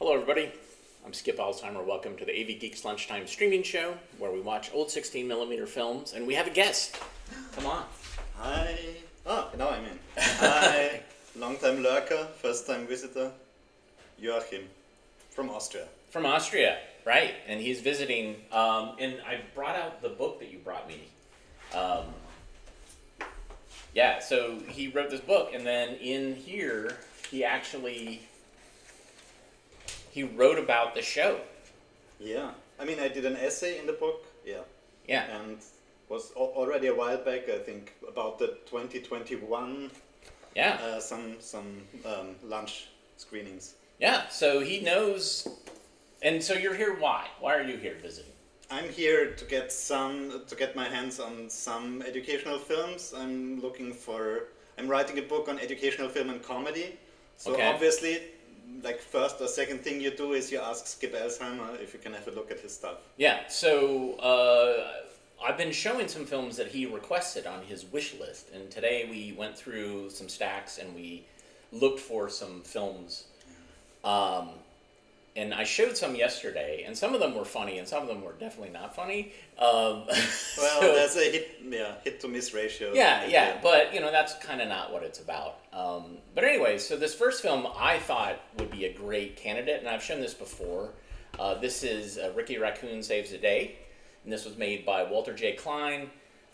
Hello, everybody. I'm Skip Alzheimer. Welcome to the AV Geeks Lunchtime streaming show where we watch old 16mm films, and we have a guest. Come on. Hi. Now I'm in. Hi. Long-time lurker, first-time visitor, Joachim from Austria. From Austria, right. And he's visiting, and I brought out the book that you brought me. So he wrote this book, and then in here, he wrote about the show. Yeah. I mean, I did an essay in the book. Yeah. Yeah. And was already a while back, I think, about the 2021. Yeah. Some lunch screenings. Yeah. So he knows. And so you're here. Why? Why are you here visiting? I'm here to get my hands on some educational films. I'm writing a book on educational film and comedy. So obviously, like first or second thing you do is you ask Skip Alzheimer if you can have a look at his stuff. Yeah. So I've been showing some films that he requested on his wish list, and today we went through some stacks and we looked for some films. And I showed some yesterday, and some of them were funny, and some of them were definitely not funny. That's a hit to miss ratio. Yeah, but that's kind of not what it's about. But anyway, so this first film I thought would be a great candidate, and I've shown this before. This is Raccoon Saves the Day, and this was made by Walter J. Klein,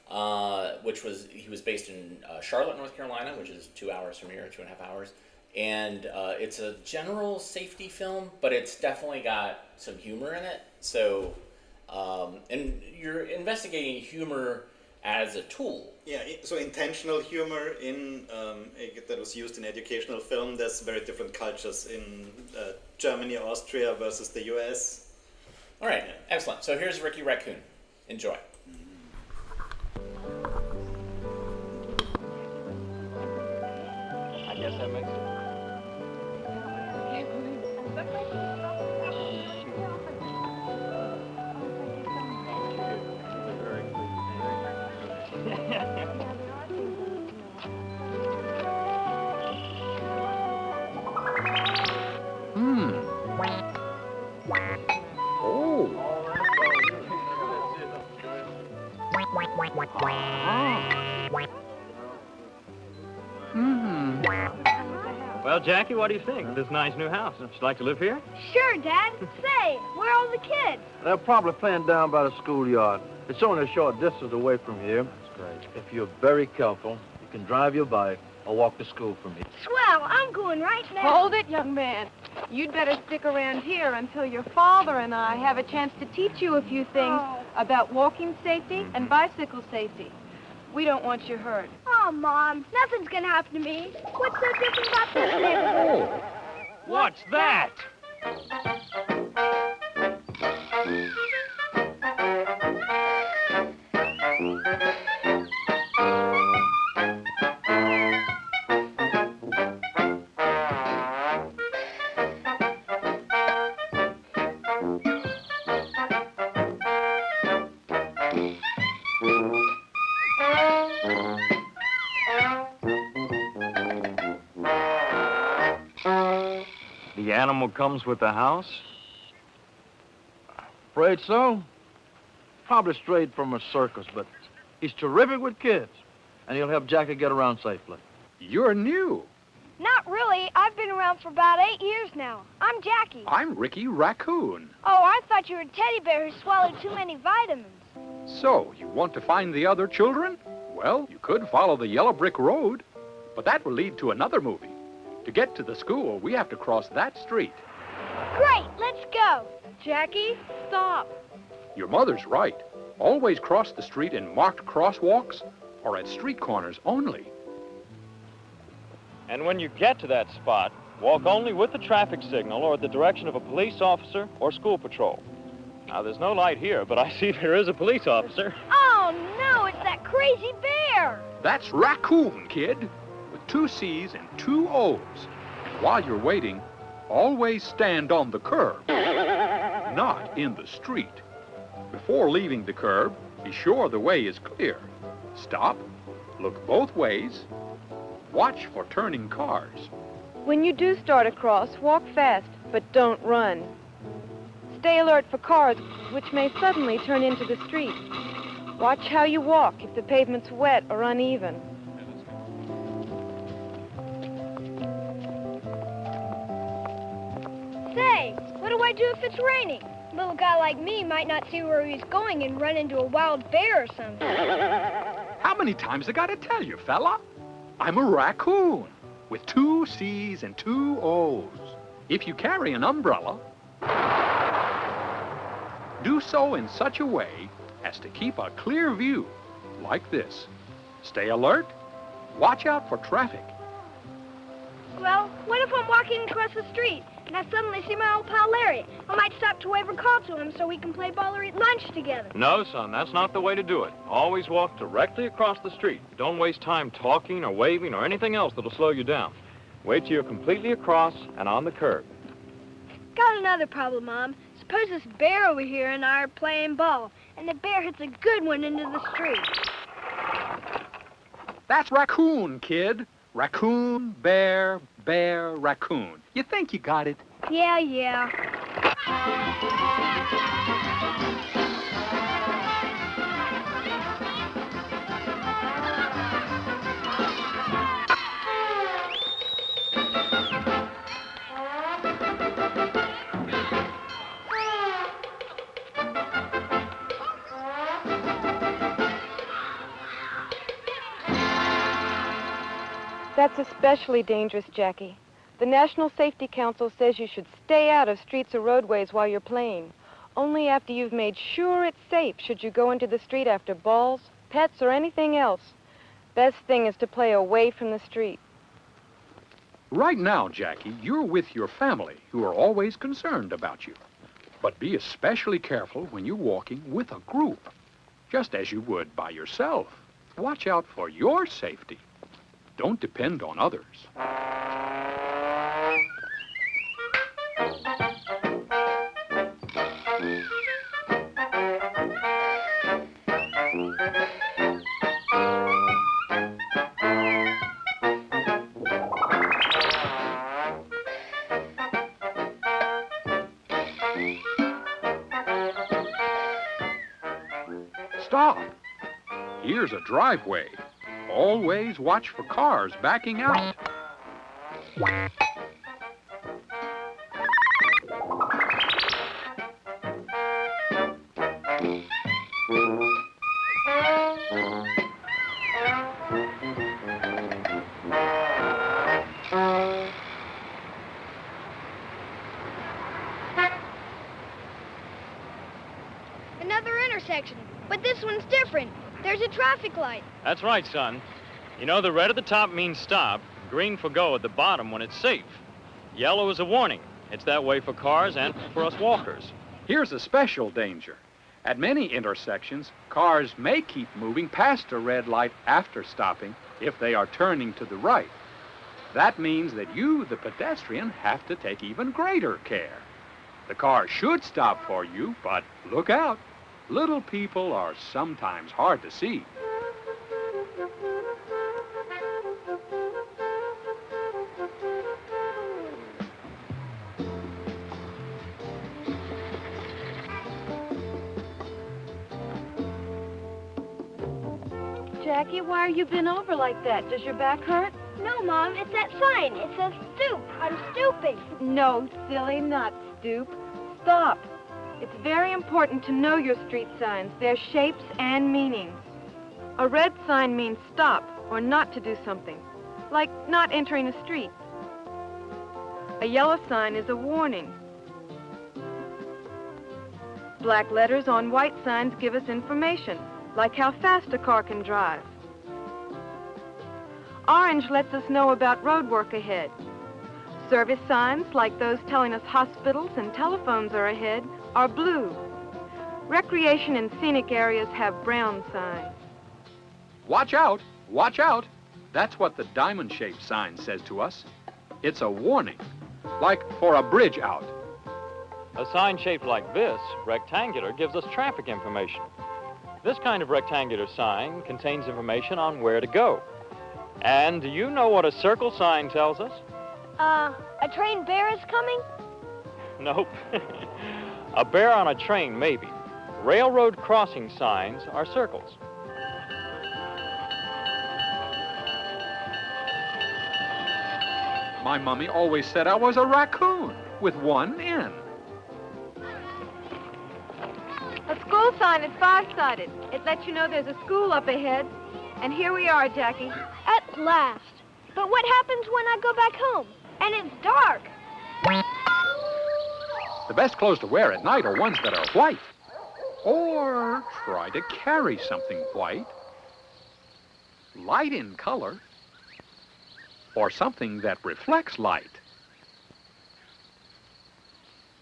he was based in Charlotte, North Carolina, which is 2 hours from here, 2.5 hours. And it's a general safety film, but it's definitely got some humor in it. So, and you're investigating humor as a tool. Yeah, so intentional humor that was used in educational film. There's very different cultures in Germany, Austria versus the US. All right, excellent. So here's Raccoon. Enjoy. I guess that makes sense. Well, Jackie, what do you think of this nice new house? Would you like to live here? Sure, Dad. Say, where are all the kids? They're probably playing down by the schoolyard. It's only a short distance away from here. That's great. If you're very careful, you can drive your bike or walk to school from here. Swell, I'm going right now. Hold it, young man. You'd better stick around here until your father and I have a chance to teach you a few things about walking safety and bicycle safety. We don't want you hurt. Oh, Mom, nothing's gonna happen to me. What's so different about this neighborhood? What's that? The animal comes with the house? Afraid so? Probably strayed from a circus, but he's terrific with kids, and he'll help Jackie get around safely. You're new. Not really. I've been around for about 8 years now. I'm Jackie. I'm Ricky Raccoon. Oh, I thought you were a teddy bear who swallowed too many vitamins. So, you want to find the other children? Well, you could follow the yellow brick road, but that will lead to another movie. To get to the school, we have to cross that street. Great, let's go. Jackie, stop. Your mother's right. Always cross the street in marked crosswalks or at street corners only. And when you get to that spot, walk only with the traffic signal or at the direction of a police officer or school patrol. Now, there's no light here, but I see there is a police officer. Oh, no, it's that crazy bear. That's Raccoon, kid, with 2 C's and 2 O's. And while you're waiting, always stand on the curb, not in the street. Before leaving the curb, be sure the way is clear. Stop, look both ways, watch for turning cars. When you do start across, walk fast. but don't run. Stay alert for cars which may suddenly turn into the street. Watch how you walk if the pavement's wet or uneven. Say, what do I do if it's raining? A little guy like me might not see where he's going and run into a wild bear or something. How many times I gotta tell you, fella? I'm a raccoon with 2 C's and 2 O's. If you carry an umbrella, do so in such a way as to keep a clear view, like this. Stay alert, watch out for traffic. Well, what if I'm walking across the street and I suddenly see my old pal Larry? I might stop to wave or call to him so we can play ball or eat lunch together. No, son, that's not the way to do it. Always walk directly across the street. Don't waste time talking or waving or anything else that'll slow you down. Wait till you're completely across and on the curb. Got another problem, Mom. Suppose this bear over here and I are playing ball, and the bear hits a good one into the street. That's raccoon, kid. Raccoon, bear, bear, raccoon. You think you got it? Yeah. That's especially dangerous, Jackie. The National Safety Council says you should stay out of streets or roadways while you're playing. Only after you've made sure it's safe should you go into the street after balls, pets, or anything else. Best thing is to play away from the street. Right now, Jackie, you're with your family, who are always concerned about you. But be especially careful when you're walking with a group, just as you would by yourself. Watch out for your safety. Don't depend on others. Stop. Here's a driveway. Always watch for cars backing out. Another intersection, but this one's different. There's a traffic light. That's right, son. You know, the red at the top means stop, green for go at the bottom when it's safe. Yellow is a warning. It's that way for cars and for us walkers. Here's a special danger. At many intersections, cars may keep moving past a red light after stopping if they are turning to the right. That means that you, the pedestrian, have to take even greater care. The car should stop for you, but look out. Little people are sometimes hard to see. Jackie, why are you bent over like that? Does your back hurt? No, Mom, it's that sign. It says stoop. I'm stooping. No, silly, not stoop. Stop. It's very important to know your street signs, their shapes and meanings. A red sign means stop or not to do something, like not entering a street. A yellow sign is a warning. Black letters on white signs give us information, like how fast a car can drive. Orange lets us know about road work ahead. Service signs, like those telling us hospitals and telephones are ahead, are blue. Recreation and scenic areas have brown signs. Watch out! Watch out! That's what the diamond-shaped sign says to us. It's a warning, like for a bridge out. A sign shaped like this, rectangular, gives us traffic information. This kind of rectangular sign contains information on where to go. And do you know what a circle sign tells us? A trained bear is coming? Nope. A bear on a train, maybe. Railroad crossing signs are circles. My mummy always said I was a raccoon with one N. A school sign is five-sided. It lets you know there's a school up ahead. And here we are, Jackie. At last. But what happens when I go back home? And it's dark. The best clothes to wear at night are ones that are white. Or try to carry something white, light in color, or something that reflects light.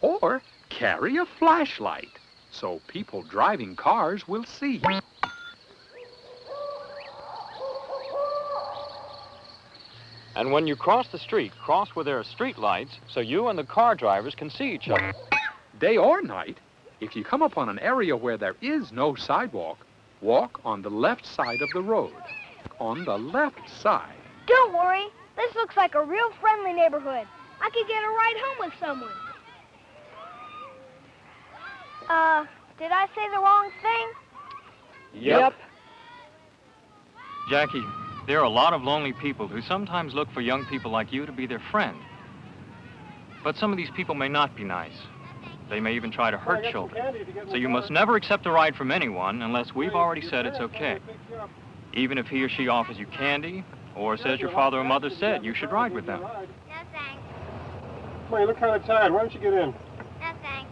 Or carry a flashlight so people driving cars will see. And when you cross the street, cross where there are street lights so you and the car drivers can see each other. Day or night, if you come upon an area where there is no sidewalk, walk on the left side of the road. On the left side. Don't worry. This looks like a real friendly neighborhood. I could get a ride home with someone. Did I say the wrong thing? Yep. Jackie, there are a lot of lonely people who sometimes look for young people like you to be their friend. But some of these people may not be nice. They may even try to hurt children. So you must never accept a ride from anyone unless we've already said it's okay. Even if he or she offers you candy or says your father or mother said you should ride with them. No, thanks. Come on, you look kind of tired. Why don't you get in? No, thanks.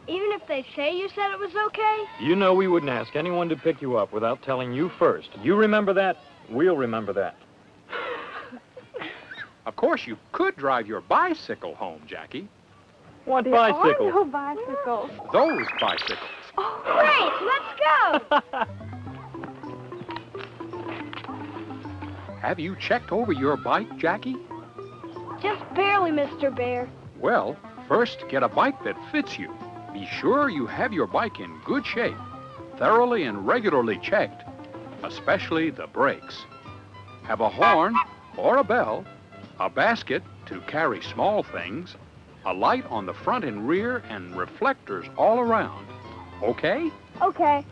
Even if they say you said it was okay? You know we wouldn't ask anyone to pick you up without telling you first. You remember that? We'll remember that. Of course, you could drive your bicycle home, Jackie. What bicycle? No bicycles. Those bicycles. Oh, great! Let's go! Have you checked over your bike, Jackie? Just barely, Mr. Bear. Well, first get a bike that fits you. Be sure you have your bike in good shape, thoroughly and regularly checked, especially the brakes. Have a horn or a bell, a basket to carry small things, a light on the front and rear, and reflectors all around. Okay? Okay.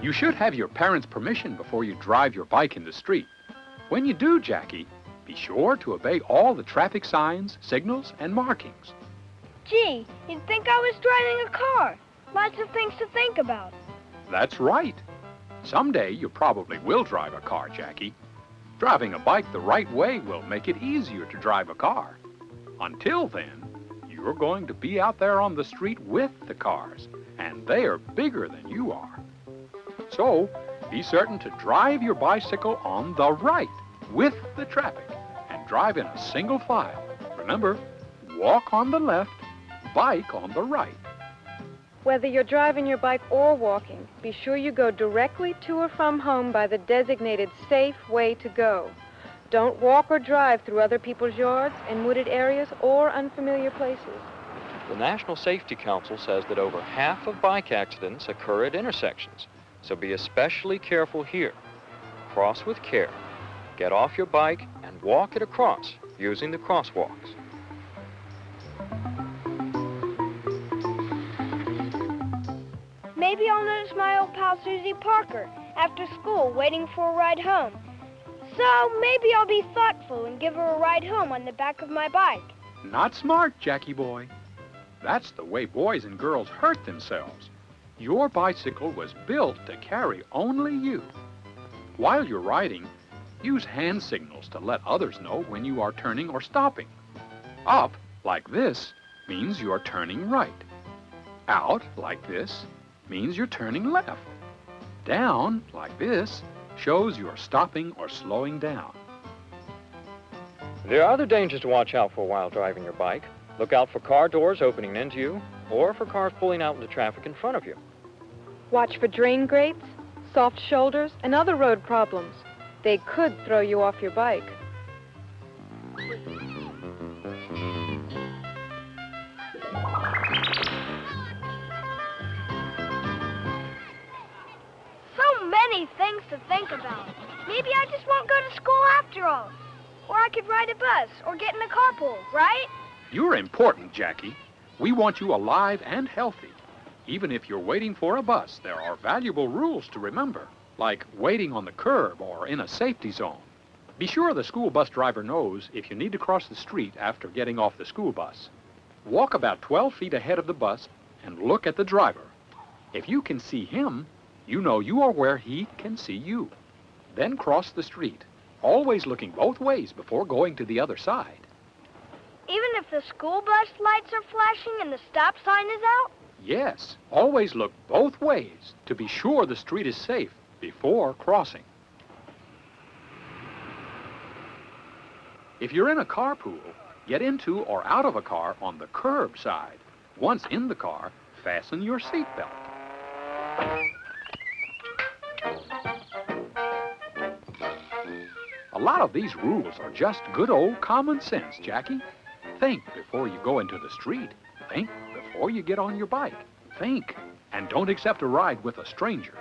You should have your parents' permission before you drive your bike in the street. When you do, Jackie, be sure to obey all the traffic signs, signals, and markings. Gee, you'd think I was driving a car. Lots of things to think about. That's right. Someday you probably will drive a car, Jackie. Driving a bike the right way will make it easier to drive a car. Until then, you're going to be out there on the street with the cars, and they are bigger than you are. So, be certain to drive your bicycle on the right with the traffic and drive in a single file. Remember, walk on the left, bike on the right. Whether you're driving your bike or walking, be sure you go directly to or from home by the designated safe way to go. Don't walk or drive through other people's yards, in wooded areas, or unfamiliar places. The National Safety Council says that over half of bike accidents occur at intersections, so be especially careful here. Cross with care. Get off your bike and walk it across using the crosswalks. Maybe I'll notice my old pal Susie Parker after school waiting for a ride home. So maybe I'll be thoughtful and give her a ride home on the back of my bike. Not smart, Jackie boy. That's the way boys and girls hurt themselves. Your bicycle was built to carry only you. While you're riding, use hand signals to let others know when you are turning or stopping. Up, like this, means you're turning right. Out, like this, means you're turning left. Down, like this, shows you're stopping or slowing down. There are other dangers to watch out for while driving your bike. Look out for car doors opening into you, or for cars pulling out into traffic in front of you. Watch for drain grates, soft shoulders, and other road problems. They could throw you off your bike. So many things to think about. Maybe I just won't go to school after all. Or I could ride a bus or get in a carpool, right? You're important, Jackie. We want you alive and healthy. Even if you're waiting for a bus, there are valuable rules to remember, like waiting on the curb or in a safety zone. Be sure the school bus driver knows if you need to cross the street after getting off the school bus. Walk about 12 feet ahead of the bus and look at the driver. If you can see him, you know you are where he can see you. Then cross the street, always looking both ways before going to the other side. Even if the school bus lights are flashing and the stop sign is out? Yes, always look both ways to be sure the street is safe before crossing. If you're in a carpool, get into or out of a car on the curb side. Once in the car, fasten your seatbelt. A lot of these rules are just good old common sense, Jackie. Think before you go into the street. Think before you get on your bike. Think, and don't accept a ride with a stranger.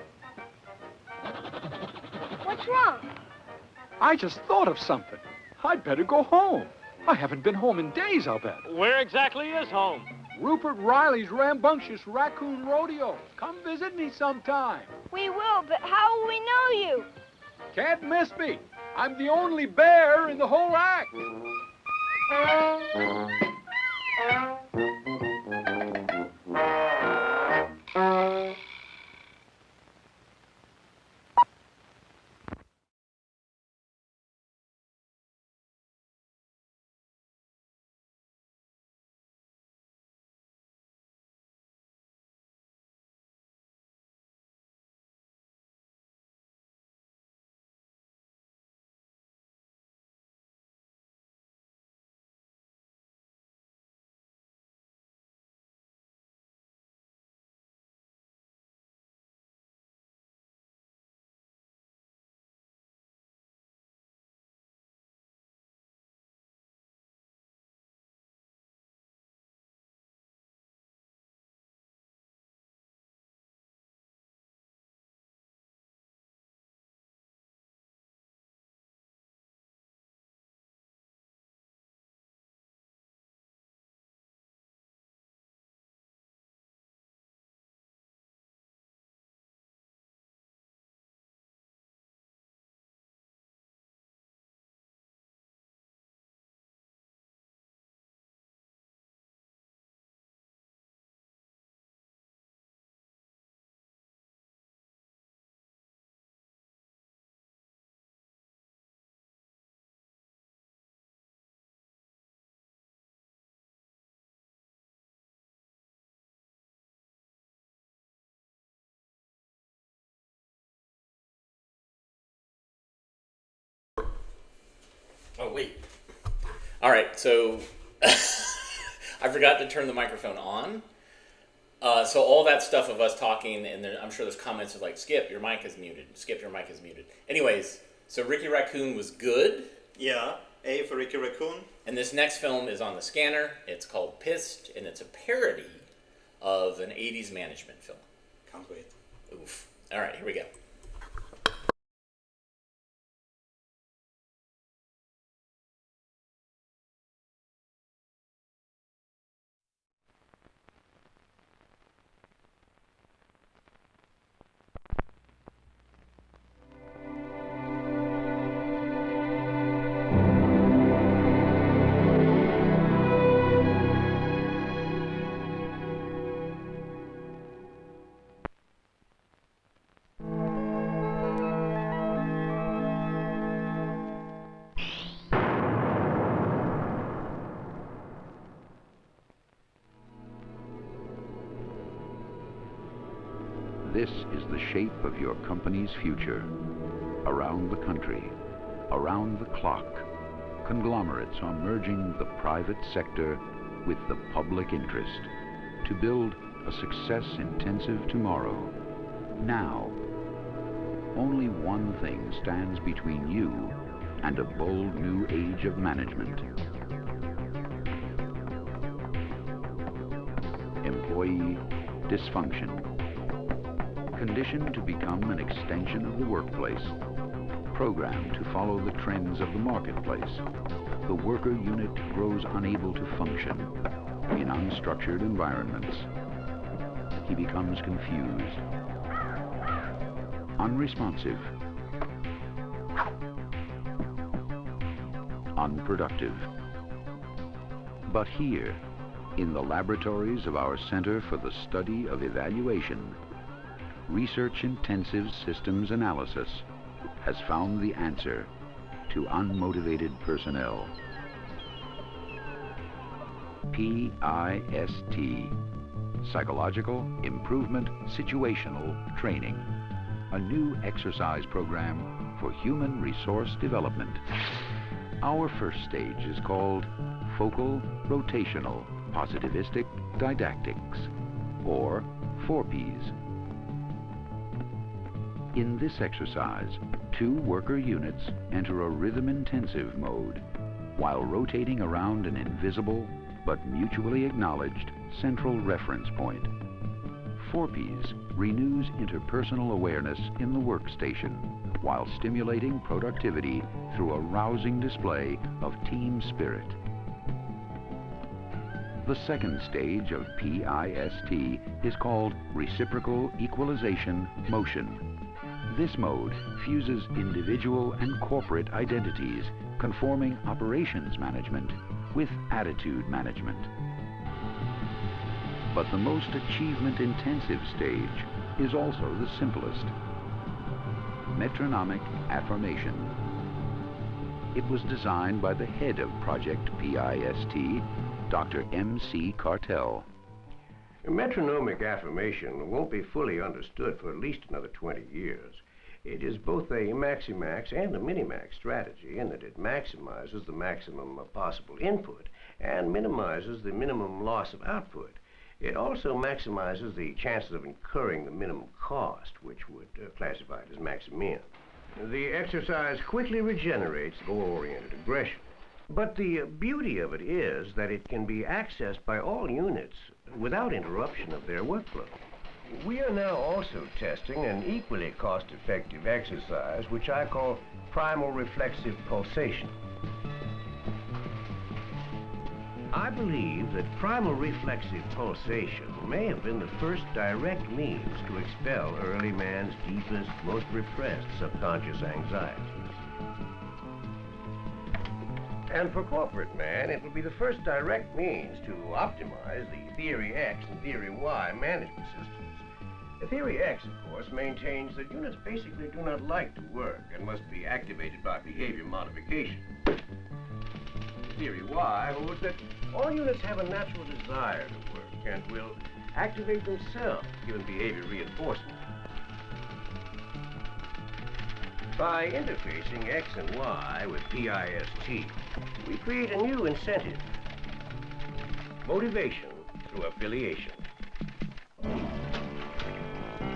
What's wrong? I just thought of something. I'd better go home. I haven't been home in days, I'll bet. Where exactly is home? Rupert Riley's rambunctious Raccoon Rodeo. Come visit me sometime. We will, but how will we know you? Can't miss me. I'm the only bear in the whole act. Oh, wait. All right, so I forgot to turn the microphone on. So all that stuff of us talking, and I'm sure there's comments of like, Skip, your mic is muted. Skip, your mic is muted. Anyways, so Ricky Raccoon was good. Yeah, A for Ricky Raccoon. And this next film is on the scanner. It's called P.I.S.T, and it's a parody of an 80s management film. Can't wait. Oof. All right, here we go. This is the shape of your company's future. Around the country, around the clock, conglomerates are merging the private sector with the public interest to build a success-intensive tomorrow. Now, only one thing stands between you and a bold new age of management. Employee dysfunction. Conditioned to become an extension of the workplace, programmed to follow the trends of the marketplace, the worker unit grows unable to function in unstructured environments. He becomes confused, unresponsive, unproductive. But here, in the laboratories of our Center for the Study of Evaluation, research-intensive systems analysis has found the answer to unmotivated personnel. P.I.S.T. Psychological Improvement Situational Training, a new exercise program for human resource development. Our first stage is called Focal Rotational Positivistic Didactics, or 4Ps. In this exercise, 2 worker units enter a rhythm-intensive mode while rotating around an invisible but mutually acknowledged central reference point. 4Ps renews interpersonal awareness in the workstation while stimulating productivity through a rousing display of team spirit. The second stage of P.I.S.T. is called Reciprocal Equalization Motion. This mode fuses individual and corporate identities, conforming operations management with attitude management. But the most achievement-intensive stage is also the simplest. Metronomic affirmation. It was designed by the head of Project P.I.S.T., Dr. M.C. Cartel. Metronomic affirmation won't be fully understood for at least another 20 years. It is both a maximax and a minimax strategy in that it maximizes the maximum of possible input and minimizes the minimum loss of output. It also maximizes the chances of incurring the minimum cost, which would classify it as maximin. The exercise quickly regenerates goal-oriented aggression. But the beauty of it is that it can be accessed by all units without interruption of their workflow. We are now also testing an equally cost-effective exercise, which I call primal reflexive pulsation. I believe that primal reflexive pulsation may have been the first direct means to expel early man's deepest, most repressed subconscious anxieties. And for corporate man, it will be the first direct means to optimize the Theory X and Theory Y management systems. The Theory X, of course, maintains that units basically do not like to work and must be activated by behavior modification. Theory Y holds that all units have a natural desire to work and will activate themselves given behavior reinforcement. By interfacing X and Y with P.I.S.T., we create a new incentive: motivation through affiliation.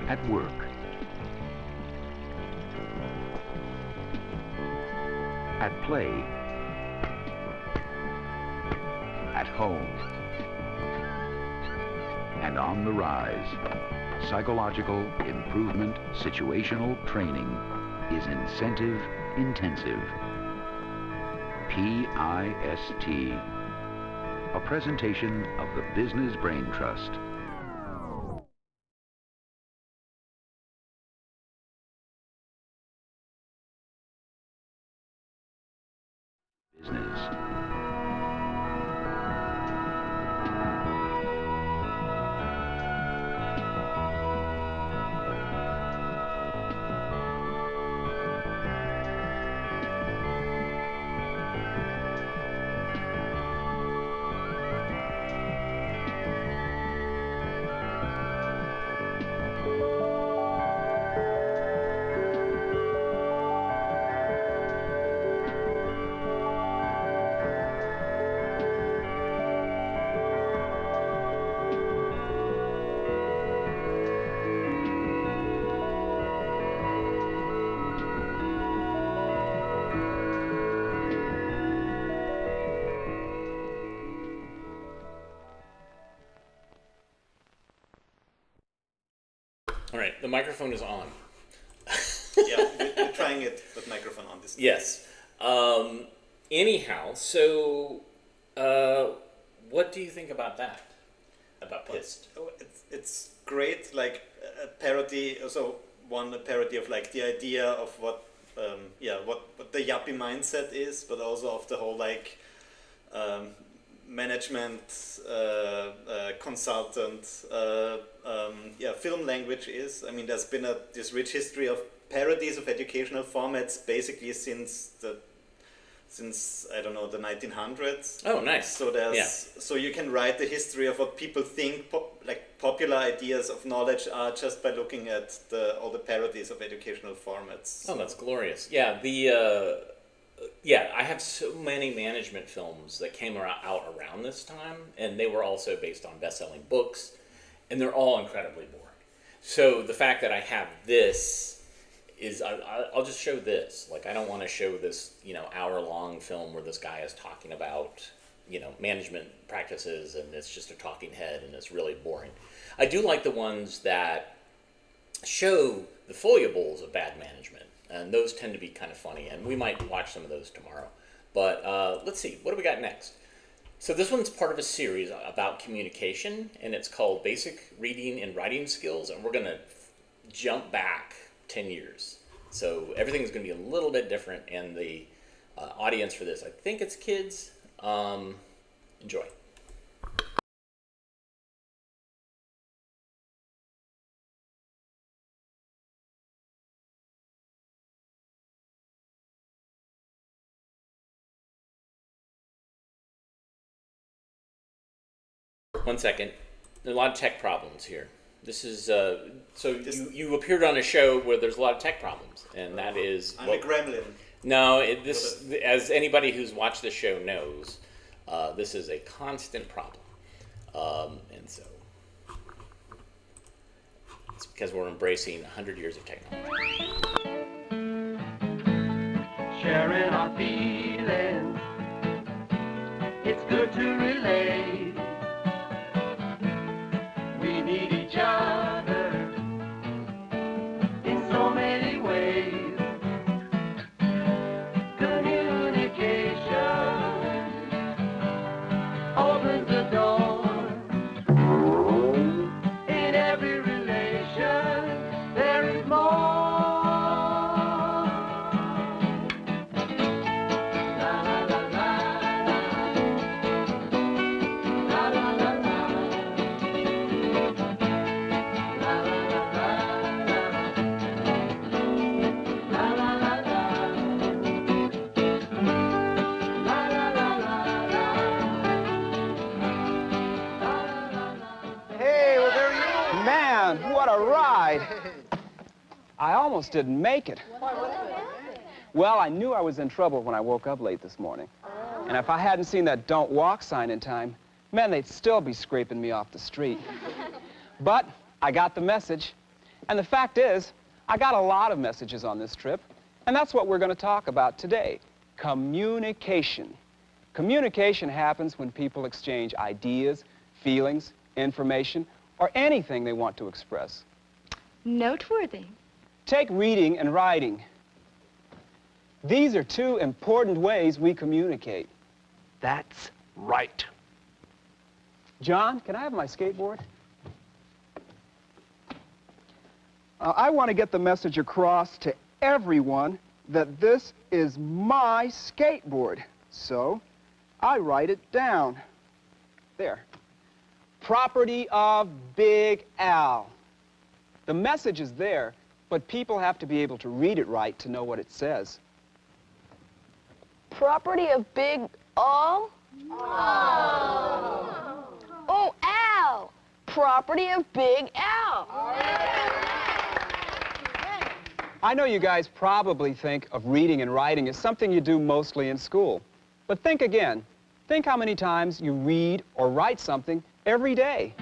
At work, at play, at home, and on the rise, psychological improvement situational training is incentive intensive. P.I.S.T. A presentation of the Business Brain Trust. Business. All right, the microphone is on. Yeah, we're trying it with microphone on this. Yes. anyhow, so what do you think about that? About P.I.S.T? It's great, like a parody. Also, a parody of like the idea of what the yuppie mindset is, but also of the whole like management consultant film language is. I mean, there's been this rich history of parodies of educational formats basically since I don't know, the 1900s. Oh, nice. So so you can write the history of what people think popular ideas of knowledge are just by looking at all the parodies of educational formats. Oh, that's glorious. Yeah, I have so many management films that came out around this time, and they were also based on best-selling books, and they're all incredibly boring. So the fact that I have this is, I'll just show this. Like, I don't want to show this, hour-long film where this guy is talking about, management practices, and it's just a talking head, and it's really boring. I do like the ones that show the foibles of bad management, and those tend to be kind of funny, and we might watch some of those tomorrow. But let's see, what do we got next? So this one's part of a series about communication, and it's called Basic Reading and Writing Skills, and we're going to jump back 10 years. So everything's going to be a little bit different, and the audience for this, I think it's kids. Enjoy. One second. There are a lot of tech problems here. This is you appeared on a show where there's a lot of tech problems, and that is. I'm a gremlin. No, as anybody who's watched the show knows, this is a constant problem, and so it's because we're embracing 100 years of technology. Sharing our feelings, it's good to relate. We need each other in so many ways. Communication opens the door. In every relation, there is more. What a ride. I almost didn't make it. Well, I knew I was in trouble when I woke up late this morning. And if I hadn't seen that don't walk sign in time, man, they'd still be scraping me off the street. But I got the message. And the fact is, I got a lot of messages on this trip. And that's what we're going to talk about today. Communication. Communication happens when people exchange ideas, feelings, information, or anything they want to express. Noteworthy. Take reading and writing. These are two important ways we communicate. That's right. John, can I have my skateboard? I want to get the message across to everyone that this is my skateboard. So I write it down. There. Property of Big Al. The message is there, but people have to be able to read it right to know what it says. Property of Big Al? Oh. Oh, Al. Property of Big Al. I know you guys probably think of reading and writing as something you do mostly in school. But think again. Think how many times you read or write something every day.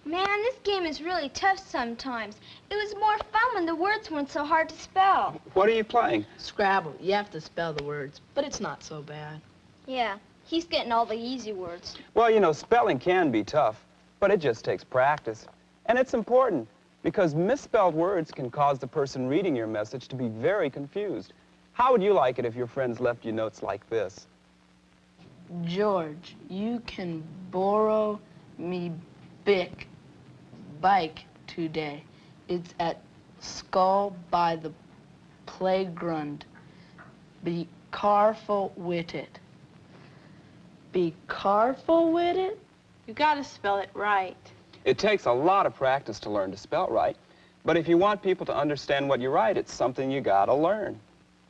Man, this game is really tough sometimes. It was more fun when the words weren't so hard to spell. What are you playing? Scrabble. You have to spell the words, but it's not so bad. Yeah, he's getting all the easy words. Well, you know, spelling can be tough. but it just takes practice. And it's important, because misspelled words can cause the person reading your message to be very confused. How would you like it if your friends left you notes like this? George, you can borrow me bike today. It's at school by the playground. Be careful with it. Be careful with it? You gotta spell it right. It takes a lot of practice to learn to spell right, but if you want people to understand what you write, it's something you gotta learn.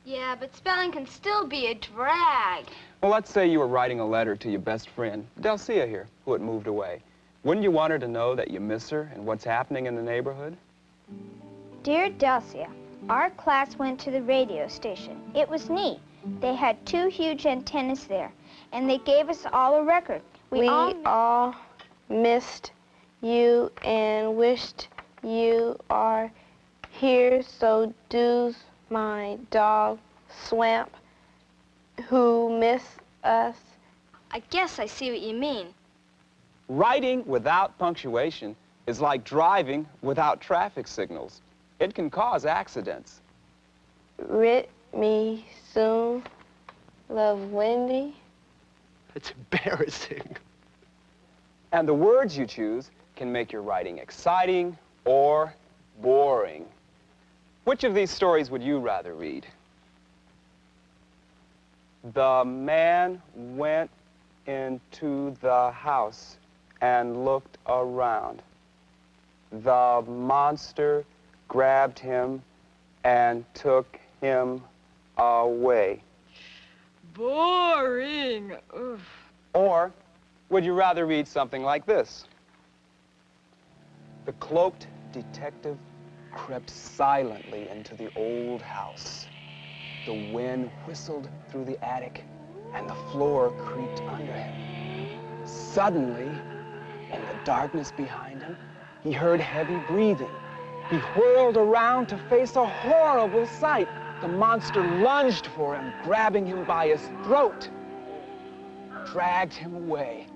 Yeah, but spelling can still be a drag. Well, let's say you were writing a letter to your best friend, Delcia here, who had moved away. Wouldn't you want her to know that you miss her and what's happening in the neighborhood? Dear Delcia, our class went to the radio station. It was neat. They had 2 huge antennas there, and they gave us all a record. We all missed you and wished you are here, so does my dog, Swamp, who miss us. I guess I see what you mean. Writing without punctuation is like driving without traffic signals. It can cause accidents. Writ me soon, love Wendy. It's embarrassing. And the words you choose can make your writing exciting or boring. Which of these stories would you rather read? The man went into the house and looked around. The monster grabbed him and took him away. Boring. Oof. Or would you rather read something like this? The cloaked detective crept silently into the old house. The wind whistled through the attic, and the floor creaked under him. Suddenly, in the darkness behind him, he heard heavy breathing. He whirled around to face a horrible sight. The monster lunged for him, grabbing him by his throat, dragged him away.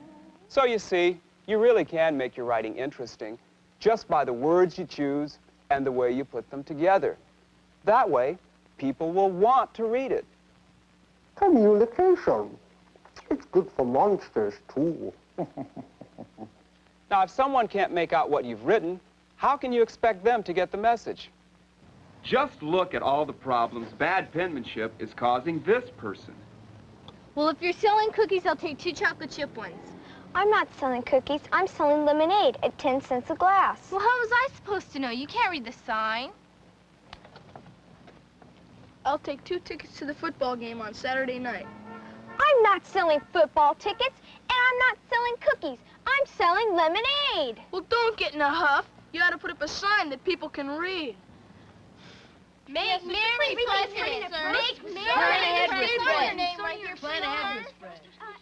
So you see, you really can make your writing interesting just by the words you choose and the way you put them together. That way, people will want to read it. Communication. It's good for monsters, too. Now, if someone can't make out what you've written, how can you expect them to get the message? Just look at all the problems bad penmanship is causing this person. Well, if you're selling cookies, I'll take 2 chocolate chip ones. I'm not selling cookies. I'm selling lemonade at 10 cents a glass. Well, how was I supposed to know? You can't read the sign. I'll take 2 tickets to the football game on Saturday night. I'm not selling football tickets, and I'm not selling cookies. I'm selling lemonade. Well, don't get in a huff. You ought to put up a sign that people can read. Make Mary president, sir. Make Mary president. Right here, sir.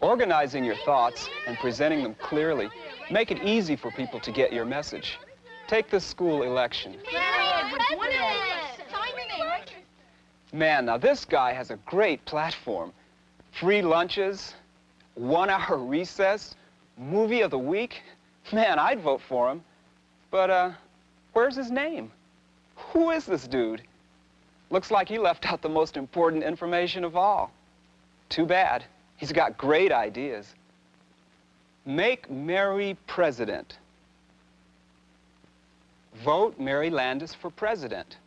Organizing your thoughts and presenting them clearly make it easy for people to get your message. Take the school election. Man, now this guy has a great platform. Free lunches, 1-hour recess, movie of the week. Man, I'd vote for him. But, where's his name? Who is this dude? Looks like he left out the most important information of all. Too bad. He's got great ideas. Make Mary president. Vote Mary Landis for president.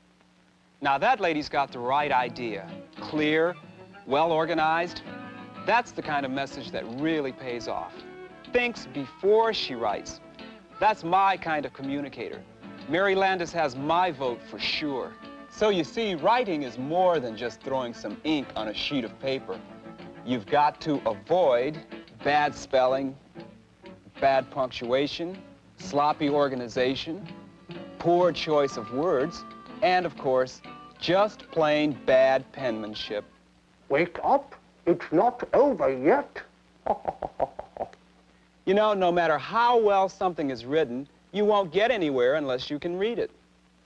Now that lady's got the right idea. Clear, well-organized. That's the kind of message that really pays off. Thinks before she writes. That's my kind of communicator. Mary Landis has my vote for sure. So you see, writing is more than just throwing some ink on a sheet of paper. You've got to avoid bad spelling, bad punctuation, sloppy organization, poor choice of words, and of course, just plain bad penmanship. Wake up, it's not over yet. You know, no matter how well something is written, you won't get anywhere unless you can read it.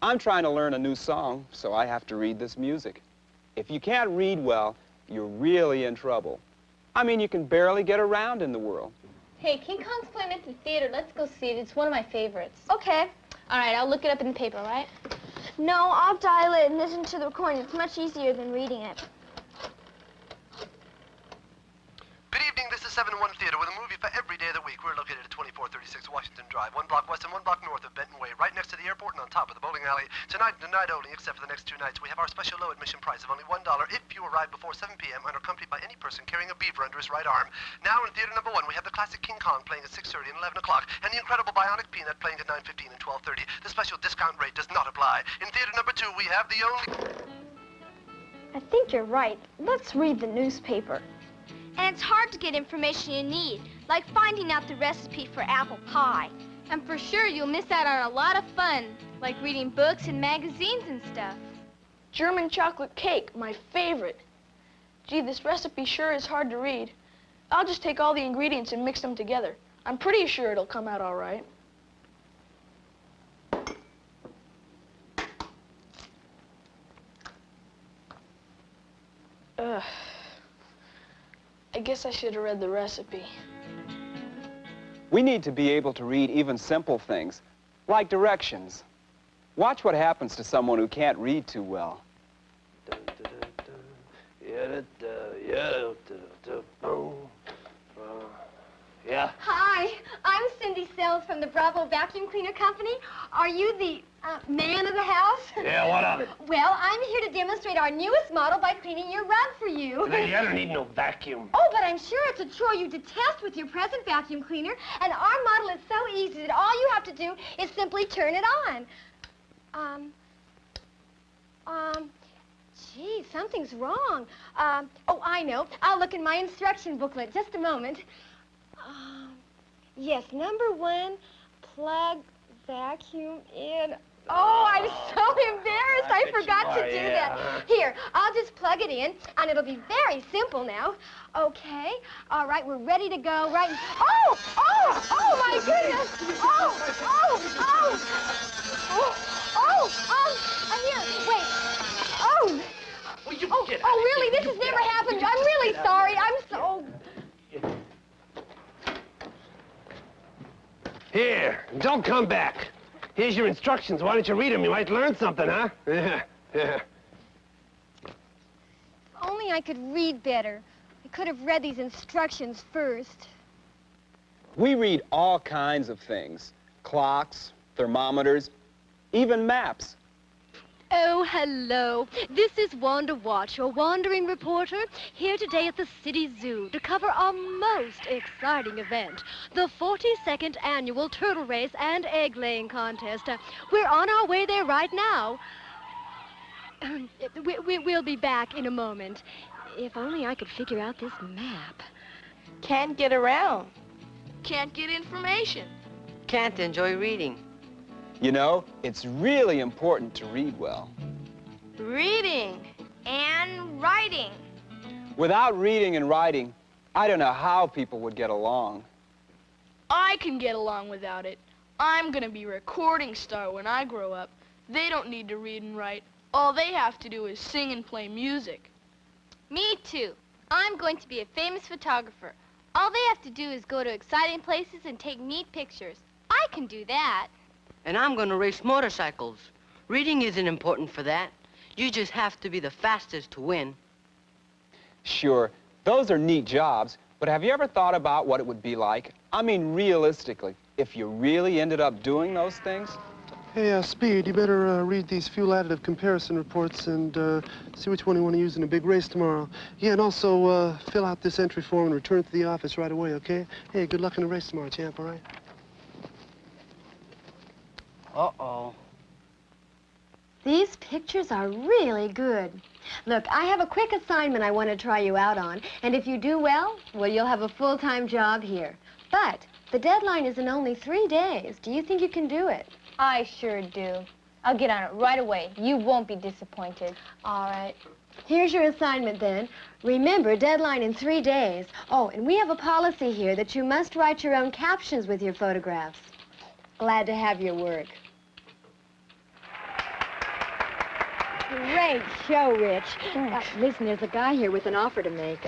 I'm trying to learn a new song, so I have to read this music. If you can't read well, you're really in trouble. I mean, you can barely get around in the world. Hey, King Kong's playing at the theater. Let's go see it. It's one of my favorites. Okay. All right, I'll look it up in the paper, all right? No, I'll dial it and listen to the recording. It's much easier than reading it. Good evening, this is 7-1 Theater with a movie for every day of the week. We're located at 2436 Washington Drive, 1 block west and 1 block north of Benton Way, right next to the airport and on top of the bowling alley. Tonight and tonight only, except for the next 2 nights, we have our special low admission price of only $1 if you arrive before 7 p.m. and are accompanied by any person carrying a beaver under his right arm. Now in theater number 1, we have the classic King Kong playing at 6:30 and 11 o'clock, and the incredible Bionic Peanut playing at 9:15 and 12:30. The special discount rate does not apply. In theater number 2, we have the only... I think you're right. Let's read the newspaper. And it's hard to get information you need, like finding out the recipe for apple pie. And for sure, you'll miss out on a lot of fun, like reading books and magazines and stuff. German chocolate cake, my favorite. Gee, this recipe sure is hard to read. I'll just take all the ingredients and mix them together. I'm pretty sure it'll come out all right. Ugh. I guess I should have read the recipe. We need to be able to read even simple things, like directions. Watch what happens to someone who can't read too well. Yeah. Hi, I'm Cindy Sells from the Bravo Vacuum Cleaner Company. Are you the man of the house? Yeah, what of it? Well, I'm here to demonstrate our newest model by cleaning your rug for you. Lady, I don't need no vacuum. Oh, but I'm sure it's a chore you detest with your present vacuum cleaner, and our model is so easy that all you have to do is simply turn it on. Gee, something's wrong. Oh, I know. I'll look in my instruction booklet. Just a moment. Yes, number 1, plug vacuum in. Oh, I'm so embarrassed. I forgot to do that. Here, I'll just plug it in, and it'll be very simple now. Okay. All right, we're ready to go right... Oh! Oh! Oh, my goodness! Oh! Oh! Oh! Oh! Oh! Here, wait. Oh! Oh, really? This has never happened. I'm really sorry. I'm so... Here, don't come back. Here's your instructions. Why don't you read them? You might learn something, huh? Yeah. If only I could read better. I could have read these instructions first. We read all kinds of things. Clocks, thermometers, even maps. Oh, hello. This is Wanda Watch, your wandering reporter, here today at the City Zoo to cover our most exciting event, the 42nd Annual Turtle Race and Egg-Laying Contest. We're on our way there right now. We'll be back in a moment. If only I could figure out this map. Can't get around. Can't get information. Can't enjoy reading. You know, it's really important to read well. Reading and writing. Without reading and writing, I don't know how people would get along. I can get along without it. I'm gonna be a recording star when I grow up. They don't need to read and write. All they have to do is sing and play music. Me too. I'm going to be a famous photographer. All they have to do is go to exciting places and take neat pictures. I can do that. And I'm going to race motorcycles. Reading isn't important for that. You just have to be the fastest to win. Sure, those are neat jobs, but have you ever thought about what it would be like? I mean, realistically, if you really ended up doing those things? Hey, Speed, you better read these fuel additive comparison reports and see which one you want to use in a big race tomorrow. Yeah, and also fill out this entry form and return it to the office right away, okay? Hey, good luck in the race tomorrow, champ, all right? Uh-oh. These pictures are really good. Look, I have a quick assignment I want to try you out on, and if you do well, you'll have a full-time job here. But the deadline is in only 3 days. Do you think you can do it? I sure do. I'll get on it right away. You won't be disappointed. All right. Here's your assignment, then. Remember, deadline in 3 days. Oh, and we have a policy here that you must write your own captions with your photographs. Glad to have your work. Great show, Rich. Listen, there's a guy here with an offer to make.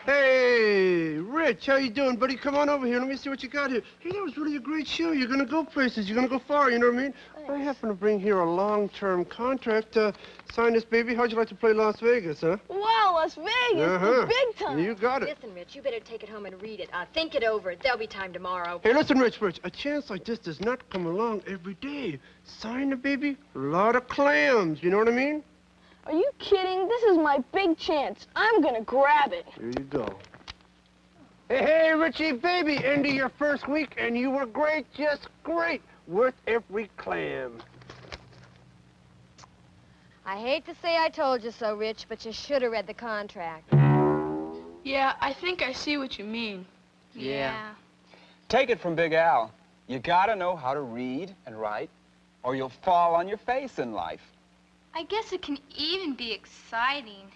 Hey, Rich, how you doing, buddy? Come on over here. Let me see what you got here. Hey, that was really a great show. You're going to go places. You're going to go far, you know what I mean? I happen to bring here a long-term contract. Sign this, baby. How'd you like to play Las Vegas, huh? Wow, Las Vegas. Uh-huh. Big time. You got it. Listen, Rich, you better take it home and read it. Think it over. There'll be time tomorrow. Hey, listen, Rich, a chance like this does not come along every day. Sign the baby, a lot of clams, you know what I mean? Are you kidding? This is my big chance. I'm gonna grab it. Here you go. Hey, Richie, baby, end of your first week, and you were great, just great. Worth every clam. I hate to say I told you so, Rich, but you should have read the contract. Yeah, I think I see what you mean. Yeah. Take it from Big Al. You gotta know how to read and write, or you'll fall on your face in life. I guess it can even be exciting.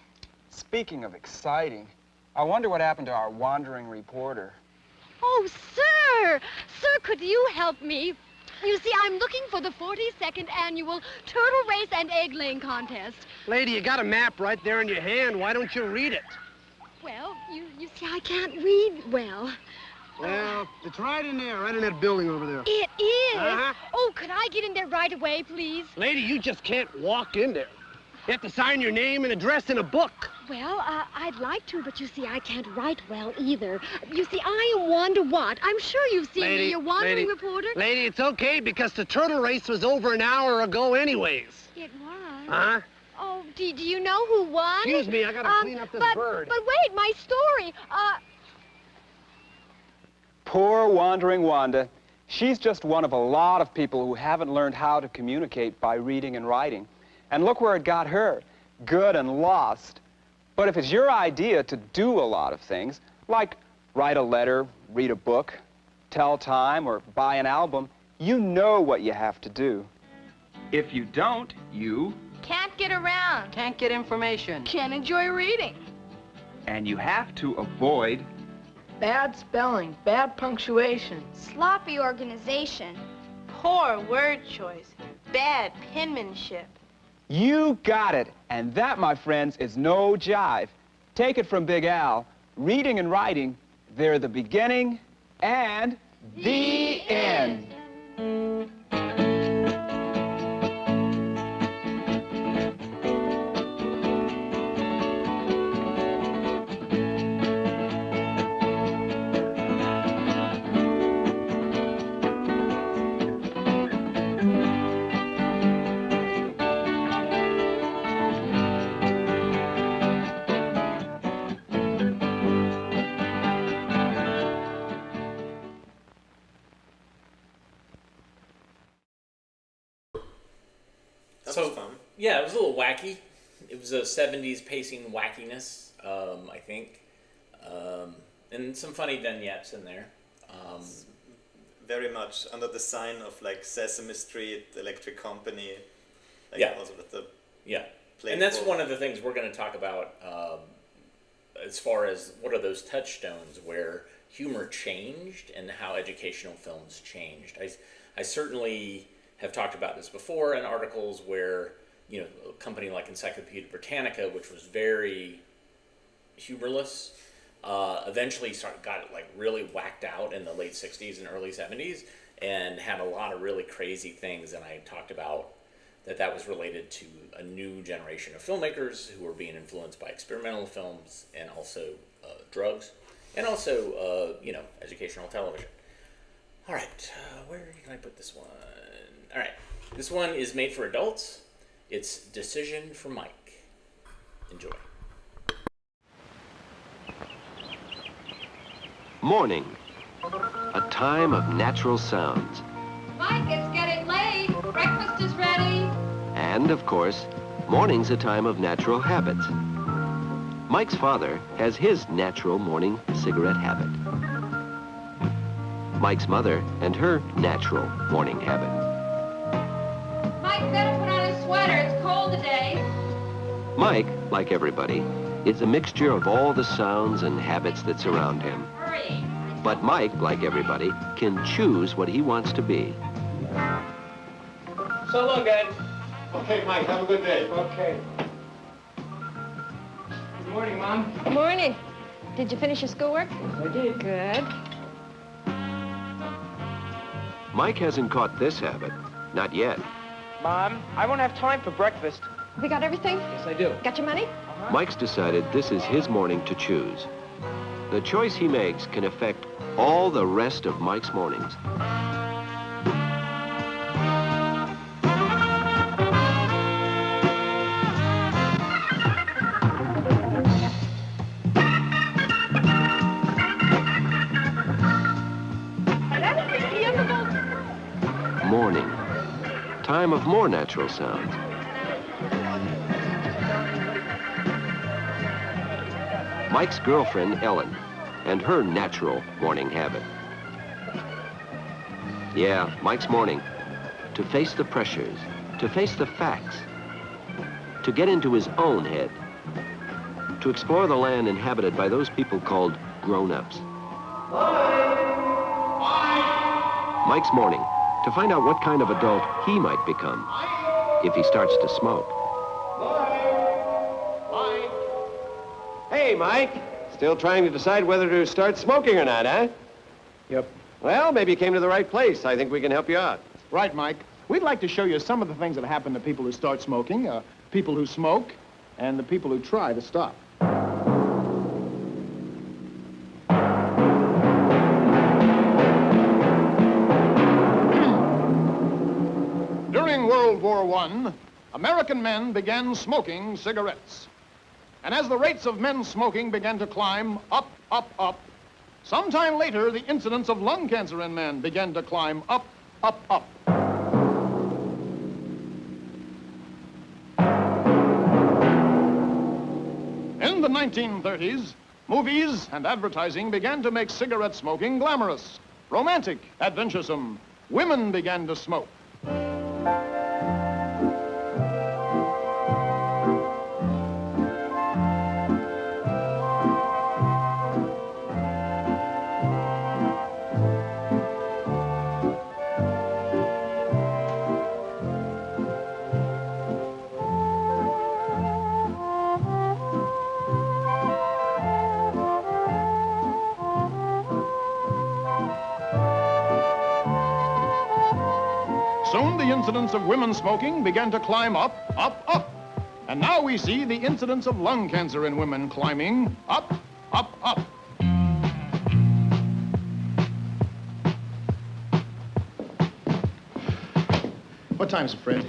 Speaking of exciting, I wonder what happened to our wandering reporter. Oh, sir! Sir, could you help me? You see, I'm looking for the 42nd annual turtle race and egg-laying contest. Lady, you got a map right there in your hand. Why don't you read it? Well, you see, I can't read well. Well, it's right in there, right in that building over there. It is? Uh-huh. Oh, could I get in there right away, please? Lady, you just can't walk in there. You have to sign your name and address in a book. Well, I'd like to, but you see, I can't write well either. You see, I am Wanda Watt. I'm sure you've seen me, your wandering reporter. Lady, it's okay because the turtle race was over an hour ago anyways. It was? Huh? Oh, do you know who won? Excuse me, I gotta clean up this bird. But wait, my story. Poor wandering Wanda. She's just one of a lot of people who haven't learned how to communicate by reading and writing. And look where it got her, good and lost. But if it's your idea to do a lot of things, like write a letter, read a book, tell time, or buy an album, you know what you have to do. If you don't, you... Can't get around. Can't get information. Can't enjoy reading. And you have to avoid... Bad spelling, bad punctuation. Sloppy organization. Poor word choice. Bad penmanship. You got it. And that, my friends, is no jive. Take it from Big Al. Reading and writing, they're the beginning and the end. Yeah, it was a little wacky. It was a 70s pacing wackiness, I think. And some funny vignettes in there. Very much under the sign of like Sesame Street, Electric Company. Like Yeah. Also with the And that's one of the things we're going to talk about as far as what are those touchstones where humor changed and how educational films changed. I certainly have talked about this before in articles where, you know, a company like Encyclopedia Britannica, which was very humorless, eventually got like really whacked out in the late 60s and early 70s and had a lot of really crazy things. And I talked about that was related to a new generation of filmmakers who were being influenced by experimental films and also drugs and also, you know, educational television. All right, where did I put this one? All right, this one is made for adults. It's Decision for Mike. Enjoy. Morning, a time of natural sounds. Mike, it's getting late. Breakfast is ready. And, of course, morning's a time of natural habits. Mike's father has his natural morning cigarette habit. Mike's mother and her natural morning habit. Mike better put on his sweater. It's cold today. Mike, like everybody, is a mixture of all the sounds and habits that surround him. Hurry. But Mike, like everybody, can choose what he wants to be. So long, guys. Okay, Mike, have a good day. Okay. Good morning, Mom. Good morning. Did you finish your schoolwork? Yes, I did. Good. Mike hasn't caught this habit. Not yet. Mom, I won't have time for breakfast. Have you got everything? Yes, I do. Got your money? Mike's decided this is his morning to choose. The choice he makes can affect all the rest of Mike's mornings. Morning. Time of more natural sounds. Mike's girlfriend, Ellen, and her natural morning habit. Yeah, Mike's morning. To face the pressures, to face the facts, to get into his own head, to explore the land inhabited by those people called grown-ups. Mike's morning. To find out what kind of adult he might become if he starts to smoke. Hey, Mike. Still trying to decide whether to start smoking or not, huh? Yep. Well, maybe you came to the right place. I think we can help you out. Right, Mike. We'd like to show you some of the things that happen to people who start smoking, people who smoke, and the people who try to stop. During World War I, American men began smoking cigarettes. And as the rates of men smoking began to climb up, up, up, sometime later, the incidence of lung cancer in men began to climb up, up, up. In the 1930s, movies and advertising began to make cigarette smoking glamorous, romantic, adventuresome. Women began to smoke. Soon the incidence of women smoking began to climb up, up, up. And now we see the incidence of lung cancer in women climbing up, up, up. What time is it, Fred?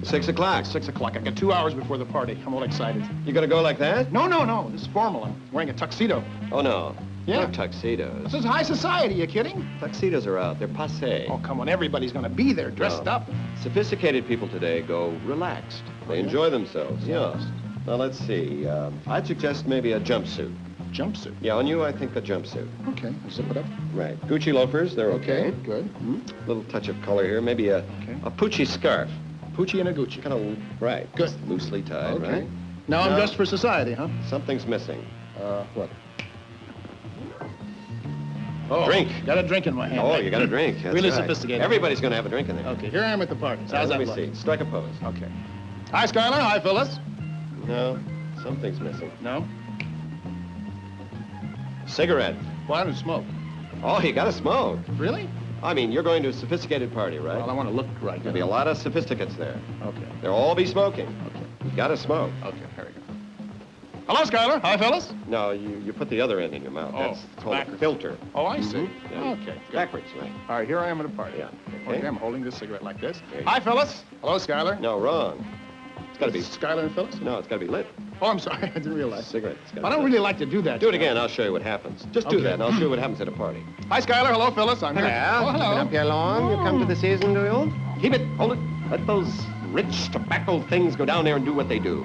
6 o'clock. 6 o'clock. I got 2 hours before the party. I'm all excited. You gonna go like that? No, no, no. This is formal. I'm wearing a tuxedo. Oh, no. Yeah. No tuxedos. This is high society. You kidding? Tuxedos are out. They're passé. Oh, come on. Everybody's gonna be there dressed up. Sophisticated people today go relaxed. They enjoy themselves, yes. Now, let's see. I'd suggest maybe a jumpsuit. Jumpsuit? Yeah, on you, I think a jumpsuit. Okay. I'll zip it up. Right. Gucci loafers, they're okay. Good. Little touch of color here. Maybe a Pucci scarf. Pucci and a Gucci. Kind of, right. Good. Just loosely tied, Okay. right? Now I'm dressed for society, huh? Something's missing. What? Oh, Drink. Got a drink in my hand. Oh, you got a drink. That's really right. sophisticated. Everybody's going to have a drink in there. Okay, here I am at the party. Now, How's let that me look? see. Strike a pose. Okay. Hi, Skylar. Hi, Phyllis. No, something's missing. No? Cigarette. Why don't you smoke? Oh, you got to smoke. Really? I mean, you're going to a sophisticated party, right? Well, I want to look right. There'll be a lot of sophisticates there. Okay. They'll all be smoking. Okay. You got to smoke. Okay, here we go. Hello, Skylar. Hi, Phyllis. No, you put the other end in your mouth. Oh, That's called backwards. a filter. Oh, I see. Yeah. Okay, good. Backwards, right? All right, here I am at a party. Yeah. Okay, I'm holding this cigarette like this. There you Hi, Phyllis. Hello, Skylar. No, wrong. It's got to be... Skylar and Phyllis? No, it's got to be lit. Oh, I'm sorry. I didn't realize. Cigarette. I don't really like to do that. Do it again. I'll show you what happens. Just do Okay. that, and I'll show you what happens at a party. Hi, Skylar. Hello, Phyllis. I'm here. Oh, hello. Been up here long? You come to the season, do you? Keep it. Hold it. Let those rich tobacco things go down there and do what they do.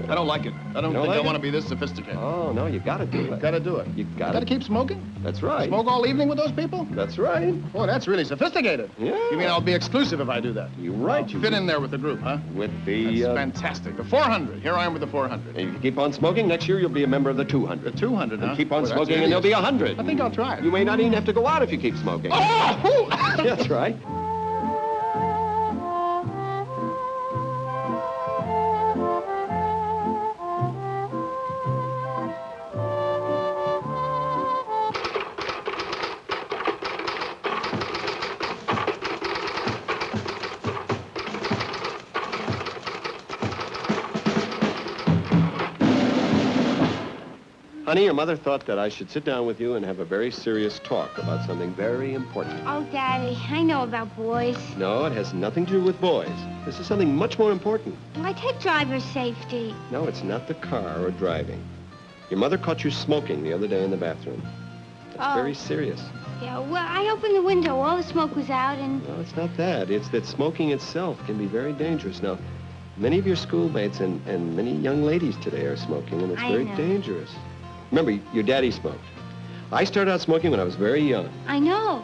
I don't like it. I don't think like I it? want to be this sophisticated. Oh, no, you gotta do it. Gotta do it. You gotta. Gotta keep smoking? That's right. Smoke all evening with those people? That's right. Boy, that's really sophisticated. Yeah. You mean I'll be exclusive if I do that? You're right. I'll fit in there with the group, huh? With the... That's fantastic. The 400. Here I am with the 400. And if you keep on smoking, next year you'll be a member of the 200. The 200, huh? And keep on Boy, that's smoking and there'll be 100. I think I'll try it. You may not even have to go out if you keep smoking. Oh! That's right. Honey, your mother thought that I should sit down with you and have a very serious talk about something very important. Oh, Daddy, I know about boys. No, it has nothing to do with boys. This is something much more important. I take driver's safety. No, it's not the car or driving. Your mother caught you smoking the other day in the bathroom. That's very serious. Yeah, well, I opened the window. All the smoke was out, and... No, it's not that. It's that smoking itself can be very dangerous. Now, many of your schoolmates and many young ladies today are smoking, and it's very dangerous. Remember, your daddy smoked. I started out smoking when I was very young. I know.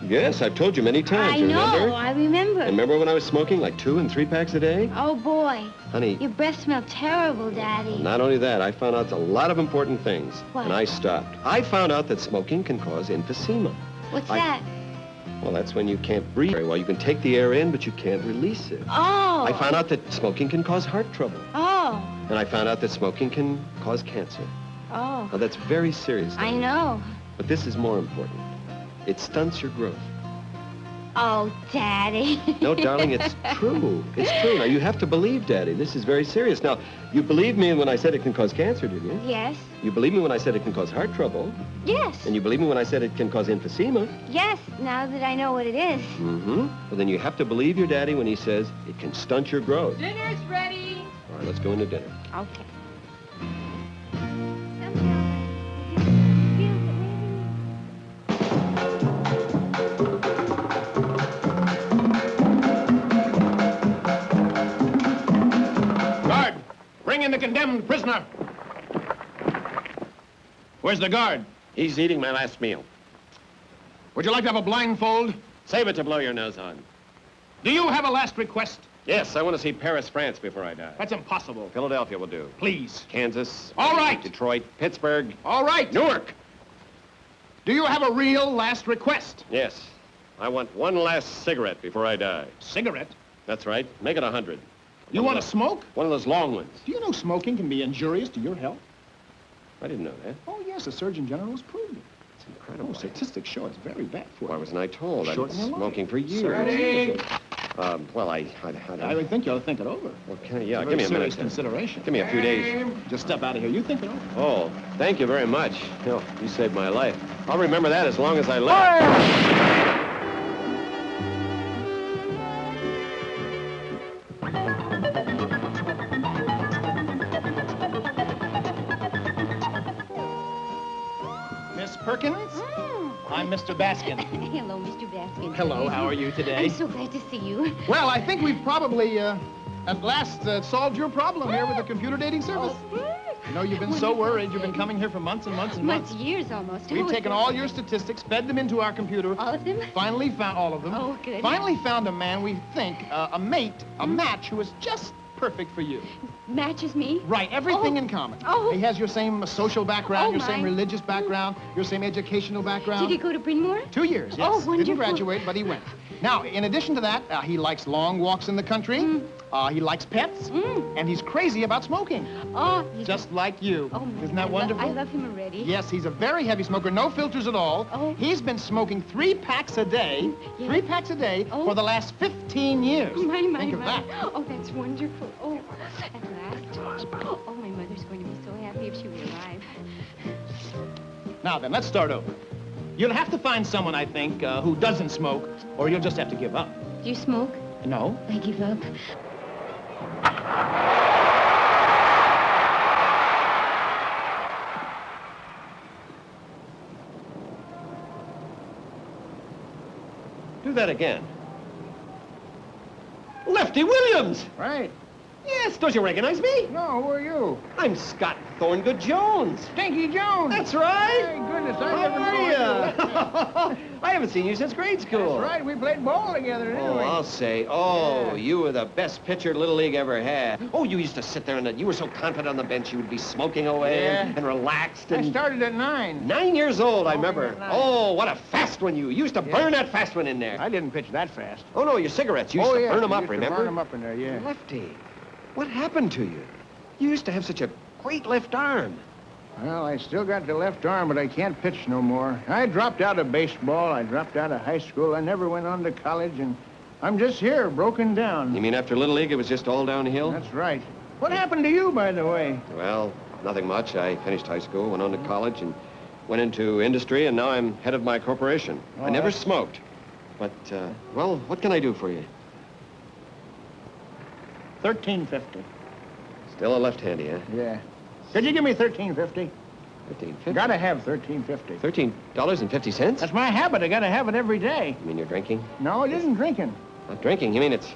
Yes, I've told you many times. I know, remember? I remember. And remember when I was smoking like 2 and 3 packs a day? Oh, boy. Honey. Your breath smelled terrible, Daddy. Not only that, I found out a lot of important things. What? And I stopped. I found out that smoking can cause emphysema. What's that? Well, that's when you can't breathe very well. You can take the air in, but you can't release it. Oh. I found out that smoking can cause heart trouble. Oh. And I found out that smoking can cause cancer. Oh. Now, that's very serious. I know. But this is more important. It stunts your growth. Oh, Daddy. No, darling, it's true. It's true. Now, you have to believe, Daddy. This is very serious. Now, you believed me when I said it can cause cancer, didn't you? Yes. You believe me when I said it can cause heart trouble. Yes. And you believe me when I said it can cause emphysema. Yes, now that I know what it is. Mm-hmm. Well, then you have to believe your daddy when he says it can stunt your growth. Dinner's ready. All right, let's go into dinner. Okay. Guard, bring in the condemned prisoner. Where's the guard? He's eating my last meal. Would you like to have a blindfold? Save it to blow your nose on. Do you have a last request? Yes, I want to see Paris, France before I die. That's impossible. Philadelphia will do. Please. Kansas. All right. Detroit. Pittsburgh. All right. Newark. Do you have a real last request? Yes. I want one last cigarette before I die. Cigarette? That's right. Make it 100. You want to smoke? One of those long ones. Do you know smoking can be injurious to your health? I didn't know that. Oh, yes, the Surgeon General has proved it. It's incredible. Oh, statistics show it's very bad for you. Why wasn't I told? I've been Shorten your life. smoking for years. Ready? Well, I would think you ought to think it over. Okay, yeah, It's give me a serious minute. consideration. Give me a few days. Just step out of here. You think it over. Oh, thank you very much. Oh, you saved my life. I'll remember that as long as I live. Miss Perkins? I'm Mr. Baskin. Hello, Mr. Baskin. Hello, how are you today? I'm so glad to see you. Well, I think we've probably, at last, solved your problem here with the computer dating service. You know, you've been so worried. You've been coming here for months and months and months. Years almost. We've taken all your statistics, fed them into our computer. All of them? Finally found all of them. Oh, good. Finally found a man we think, a mate, a match who is just perfect for you. Matches me? Right, everything in common. Oh. He has your same social background, your same my. religious background, your same educational background. Did he go to Bryn Mawr? 2 years, yes. Oh, wonderful. Didn't graduate, but he went. Now, in addition to that, he likes long walks in the country. He likes pets. And he's crazy about smoking. Oh, just like you. Oh, Isn't that wonderful? I love him already. Yes, he's a very heavy smoker, no filters at all. Oh. He's been smoking 3 packs a day, 3 packs a day for the last 15 years. Think of that. Oh, that's wonderful. Oh, at last. Oh, my mother's going to be so happy if she will arrive. Now then, let's start over. You'll have to find someone, I think, who doesn't smoke, or you'll just have to give up. Do you smoke? No. I give up. Do that again. Lefty Williams! Right. Yes, don't you recognize me? No, who are you? I'm Scott Thorngood Jones. Stinky Jones. That's right. My goodness, I How never are knew you? I haven't seen you since grade school. That's right, we played ball together, didn't Oh, we? I'll say. Oh, you were the best pitcher Little League ever had. Oh, you used to sit there and you were so confident on the bench you would be smoking away and relaxed. And I started at 9. 9 years old, I remember. At 9. Oh, what a fast one you used to burn that fast one in there. I didn't pitch that fast. Oh, no, your cigarettes. You used to burn them up, remember? Burn them up in there, yeah. Lefty, what happened to you? You used to have such a great left arm. Well, I still got the left arm, but I can't pitch no more. I dropped out of baseball. I dropped out of high school. I never went on to college, and I'm just here, broken down. You mean after Little League, it was just all downhill? That's right. What happened to you, by the way? Well, nothing much. I finished high school, went on to college, and went into industry, and now I'm head of my corporation. Oh, I never that's- smoked. But, well, what can I do for you? $13.50. Still a left-handy, huh? Yeah. Could you give me $13.50? $13.50? Gotta have $13.50. $13.50? That's my habit. I gotta have it every day. You mean you're drinking? No, it isn't drinking. Not drinking? You mean it's...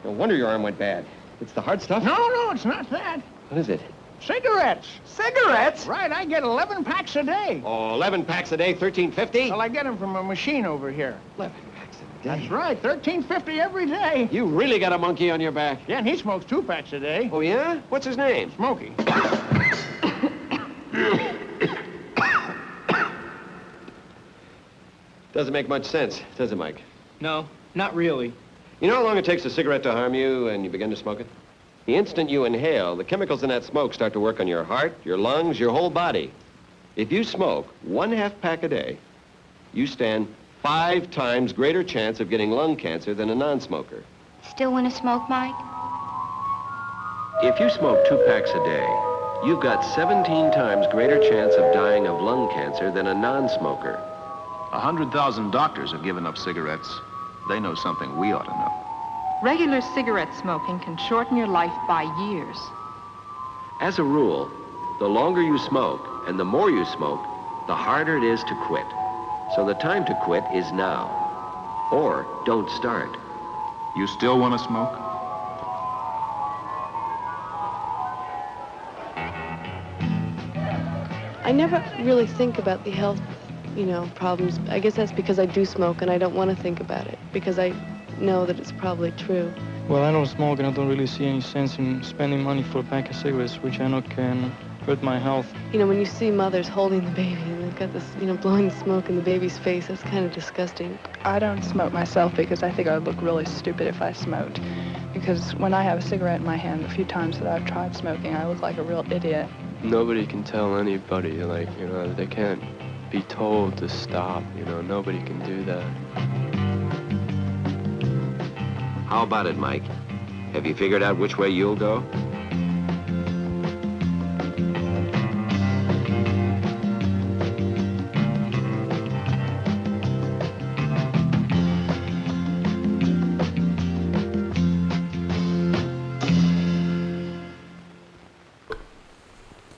No wonder your arm went bad. It's the hard stuff? No, it's not that. What is it? Cigarettes. Cigarettes? Right, I get 11 packs a day. Oh, 11 packs a day, $13.50? Well, I get them from a machine over here. 11 packs a day? That's right, $13.50 every day. You really got a monkey on your back. Yeah, and he smokes 2 packs a day. Oh, yeah? What's his name? Smokey. Doesn't make much sense, does it, Mike? No, not really. You know how long it takes a cigarette to harm you and you begin to smoke it? The instant you inhale, the chemicals in that smoke start to work on your heart, your lungs, your whole body. If you smoke 1/2 pack a day, you stand 5 times greater chance of getting lung cancer than a non-smoker. Still want to smoke, Mike? If you smoke 2 packs a day, you've got 17 times greater chance of dying of lung cancer than a non-smoker. 100,000 doctors have given up cigarettes. They know something we ought to know. Regular cigarette smoking can shorten your life by years. As a rule, the longer you smoke and the more you smoke, the harder it is to quit. So the time to quit is now. Or don't start. You still want to smoke? I never really think about the health, problems. I guess that's because I do smoke and I don't want to think about it because I know that it's probably true. Well, I don't smoke and I don't really see any sense in spending money for a pack of cigarettes, which I know can hurt my health. When you see mothers holding the baby and they've got this, blowing the smoke in the baby's face, that's kind of disgusting. I don't smoke myself because I think I would look really stupid if I smoked. Because when I have a cigarette in my hand, the few times that I've tried smoking, I look like a real idiot. Nobody can tell anybody, they can't be told to stop, nobody can do that. How about it, Mike? Have you figured out which way you'll go?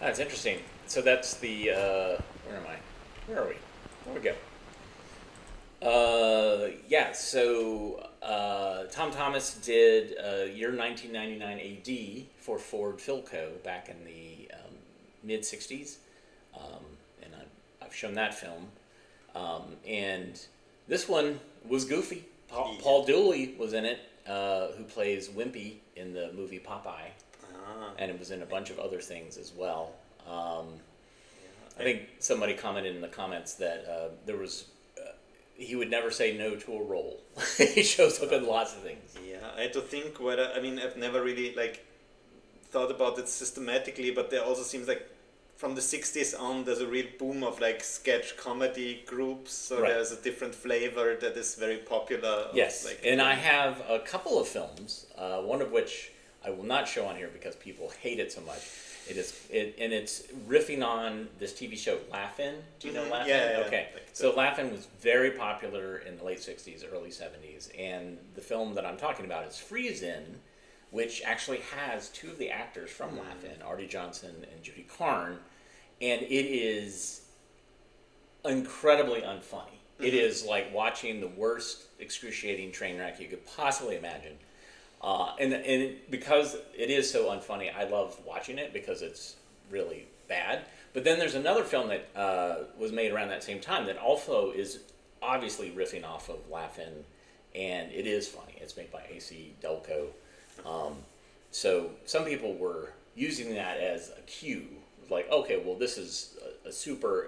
That's interesting. So that's the, where am I? Where are we? Where we go? Yeah, so Tom Thomas did year 1999 AD for Ford Philco back in the mid-60s. And I've shown that film. And this one was goofy. Paul Dooley was in it, who plays Wimpy in the movie Popeye. And it was in a bunch of other things as well. I think somebody commented in the comments that there was he would never say no to a role. He shows up in lots of things. Yeah, I had to think whether I've never really thought about it systematically, but there also seems like from the 60s on there's a real boom of sketch comedy groups, so Right. there's a different flavor that is very popular. Yes, and I have a couple of films, one of which I will not show on here because people hate it so much. And it's riffing on this TV show Laugh-In. Do you know Laugh-In? Yeah. Okay. So Laugh-In was very popular in the late 60s, early 70s. And the film that I'm talking about is Freeze-In, which actually has 2 of the actors from Laugh-In, Artie Johnson and Judy Carn. And it is incredibly unfunny. It is like watching the worst excruciating train wreck you could possibly imagine. And because it is so unfunny, I love watching it because it's really bad. But then there's another film that was made around that same time that also is obviously riffing off of Laugh-In, and it is funny. It's made by A.C. Delco. So some people were using that as a cue, like, okay, well, this is a super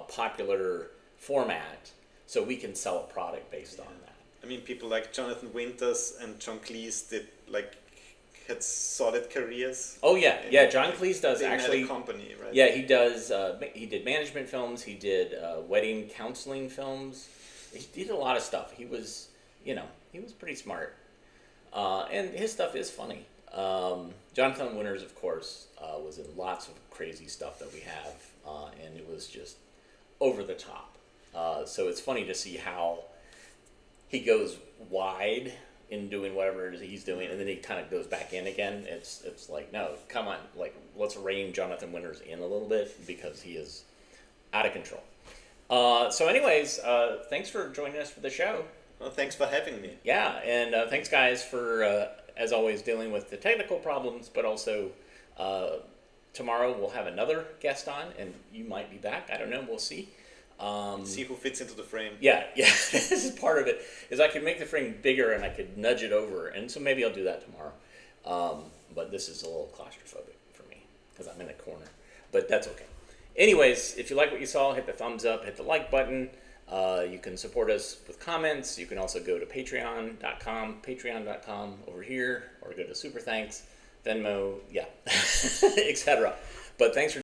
popular format, so we can sell a product based on that. I mean, people like Jonathan Winters and John Cleese had solid careers. Oh yeah, John Cleese does they actually. Had a company, right? Yeah, he does. He did management films. He did wedding counseling films. He did a lot of stuff. He was, he was pretty smart, and his stuff is funny. Jonathan Winters, of course, was in lots of crazy stuff that we have, and it was just over the top. So it's funny to see how he goes wide in doing whatever it is he's doing, and then he kind of goes back in again. It's like, no, come on, like, let's rein Jonathan Winters in a little bit because he is out of control. So anyways, thanks for joining us for the show. Well, thanks for having me. Yeah, and thanks guys for, as always, dealing with the technical problems, but also tomorrow we'll have another guest on, and you might be back. I don't know, we'll see. See who fits into the frame. Yeah. This is part of it. Is I could make the frame bigger and I could nudge it over, and so maybe I'll do that tomorrow. But this is a little claustrophobic for me because I'm in a corner. But that's okay. Anyways, if you like what you saw, hit the thumbs up, hit the like button. You can support us with comments. You can also go to patreon.com over here, or go to Super Thanks, Venmo, etc. But thanks for